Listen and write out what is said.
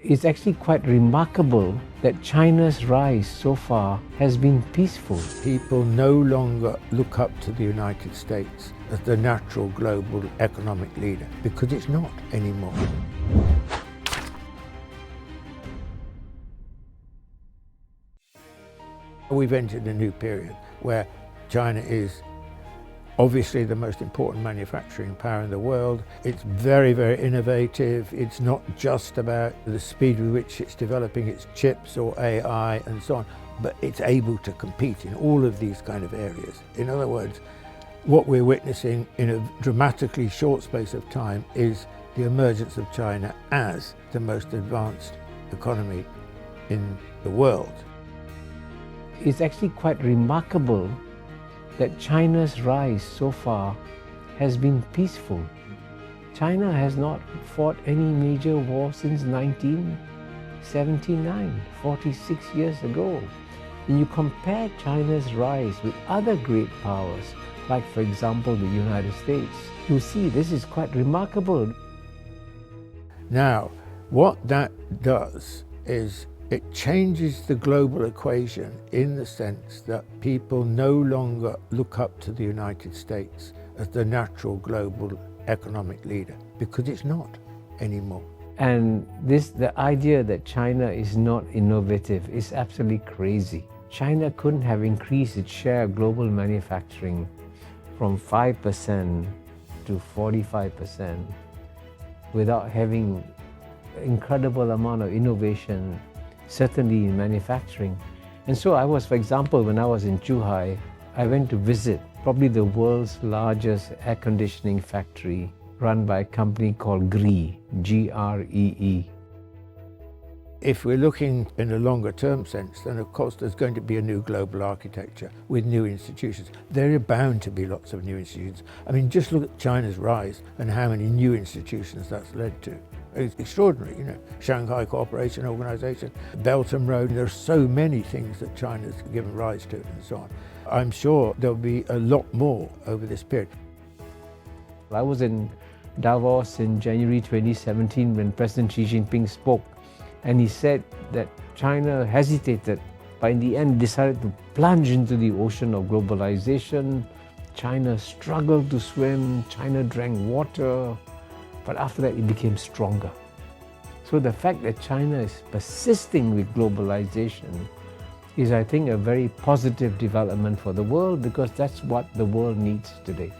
It's actually quite remarkable that China's rise so far has been peaceful. People no longer look up to the United States as the natural global economic leader, because it's not anymore. We've entered a new period where China is obviously the most important manufacturing power in the world. It's very, very innovative. It's not just about the speed with which it's developing its chips or AI and so on, but it's able to compete in all of these kind of areas. In other words, what we're witnessing in a dramatically short space of time is the emergence of China as the most advanced economy in the world. It's actually quite remarkable that China's rise so far has been peaceful. China has not fought any major war since 1979, 46 years ago. When you compare China's rise with other great powers, like for example the United States, you see this is quite remarkable. Now, what that does is it changes the global equation in the sense that people no longer look up to the United States as the natural global economic leader, because it's not anymore. And the idea that China is not innovative is absolutely crazy. China couldn't have increased its share of global manufacturing from 5% to 45% without having an incredible amount of innovation, certainly in manufacturing. And so I was, for example, when I was in Zhuhai, I went to visit probably the world's largest air conditioning factory run by a company called GREE, G-R-E-E. If we're looking in a longer term sense, then of course there's going to be a new global architecture with new institutions. There are bound to be lots of new institutions. I mean, just look at China's rise and how many new institutions that's led to. It's extraordinary, you know. Shanghai Cooperation Organization, Belt and Road. There are so many things that China's given rise to and so on. I'm sure there'll be a lot more over this period. I was in Davos in January 2017 when President Xi Jinping spoke, and he said that China hesitated, but in the end decided to plunge into the ocean of globalization. China struggled to swim, China drank water, but after that it became stronger. So the fact that China is persisting with globalization is, I think, a very positive development for the world, because that's what the world needs today.